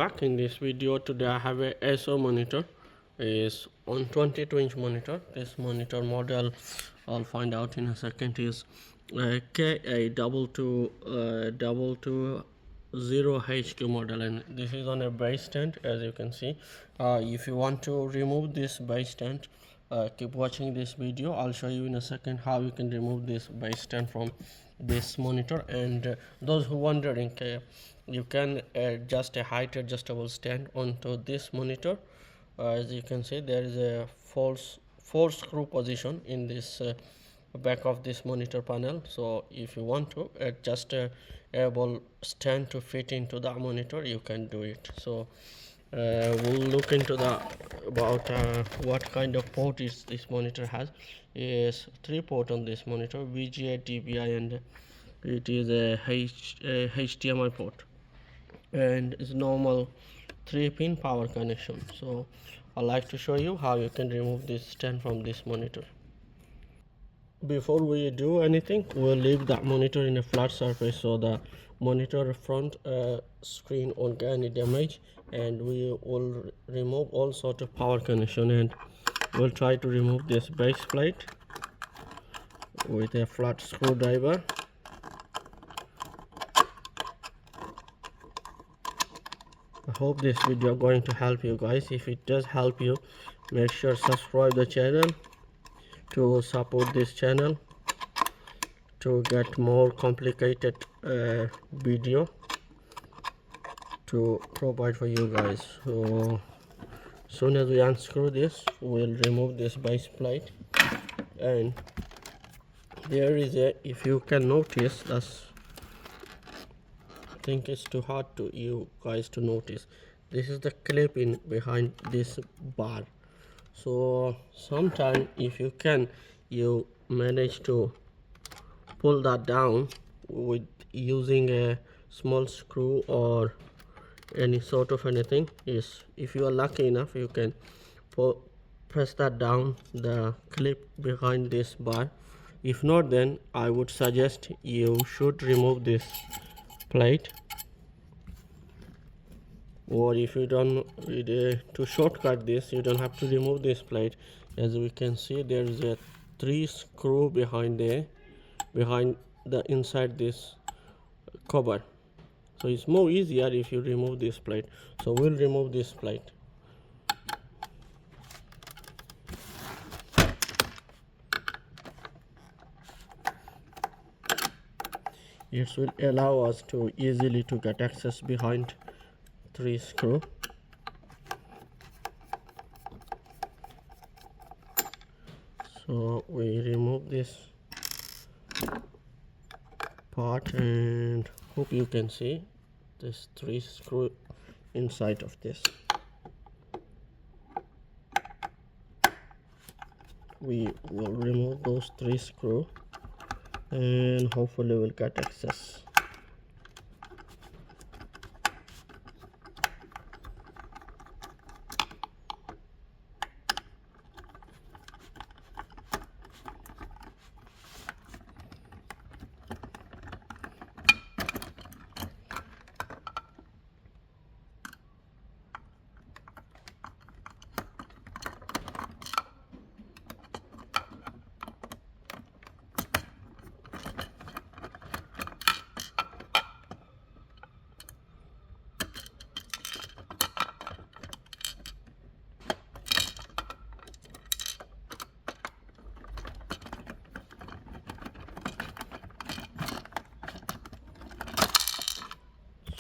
back. In this video today I have a ACER monitor. Is on 22-inch monitor. This monitor model I'll find out in a second is KA220HQ model, and this is on a base stand. As you can see, if you want to remove this base stand, keep watching this video. I'll show you in a second how you can remove this base stand from this monitor. And those who wondering, you can adjust a height adjustable stand onto this monitor. As you can see, there is a four screw position in this back of this monitor panel. So if you want to adjust a able stand to fit into the monitor, you can do it. So we'll look into the about what kind of port is this monitor has. Is 3 port on this monitor, VGA, DVI, and it is a HDMI port, and it's normal 3-pin power connection. So I'd like to show you how you can remove this stand from this monitor. Before we do anything, we'll leave that monitor in a flat surface so the monitor front screen won't get any damage, and we will remove all sort of power connection, and we'll try to remove this base plate with a flat screwdriver. I hope this video going to help you guys. If it does help you, make sure subscribe the channel to support this channel to get more complicated video to provide for you guys. So soon as we unscrew this, we'll remove this base plate, and there is a, if you can notice, that's I think it's too hard to you guys to notice, this is the clip in behind this bar. So sometime if you can, you manage to pull that down with using a small screw or any sort of anything. Is if you are lucky enough, you can press that down the clip behind this bar. If not, then I would suggest you should remove this plate, or if you don't to shortcut this, you don't have to remove this plate. As we can see, there is a 3 screw behind there, behind the inside this cover. So it's more easier if you remove this plate. So we'll remove this plate. It will allow us to easily to get access behind 3 screw. So we remove this part, and hope you can see this 3 screw inside of this. We will remove those 3 screw, and hopefully we'll get access.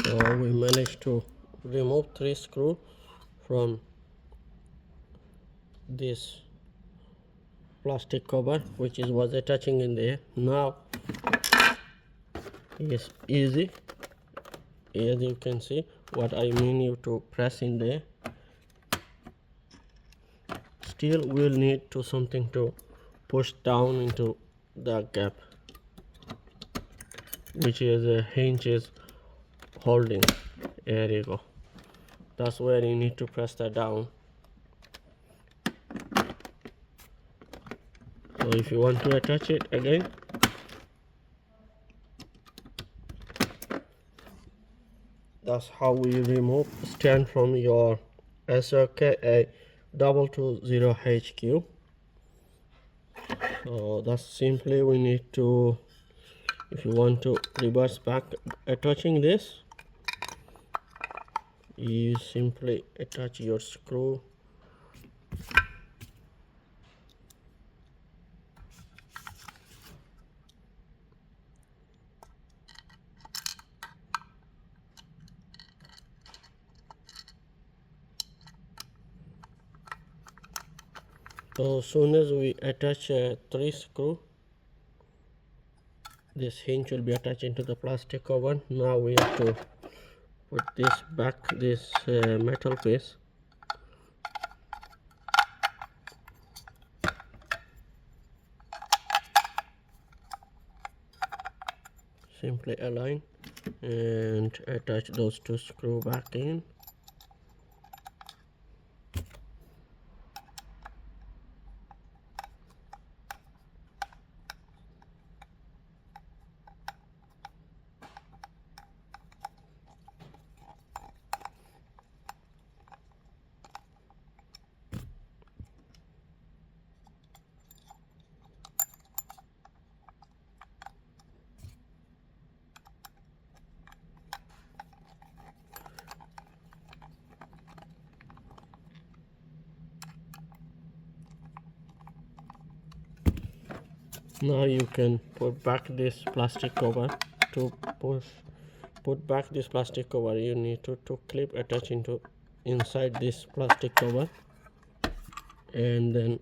So we managed to remove 3 screw from this plastic cover, which was attaching in there. Now it's easy, as you can see what I mean, you to press in there. Still we'll need to something to push down into the gap, which is a hinge is holding. There you go, that's where you need to press that down. So if you want to attach it again, That's how we remove stand from your ACER KA220HQ. So that's simply we need to, if you want to reverse back attaching this, you simply attach your screw so as soon as we attach 3 screw, this hinge will be attached into the plastic cover. Now we have to put this back, this metal piece, simply align and attach those 2 screw back in. Now you can put back this plastic cover. To put back this plastic cover, you need to clip attach into inside this plastic cover and then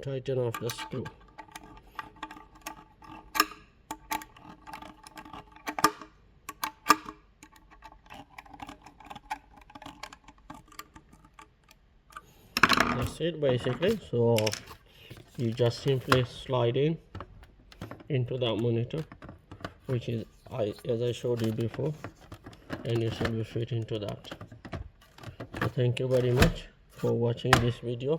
tighten off the screw. That's it basically. So you just simply slide in into that monitor, which is as I showed you before, and you should be fit into that. So thank you very much for watching this video.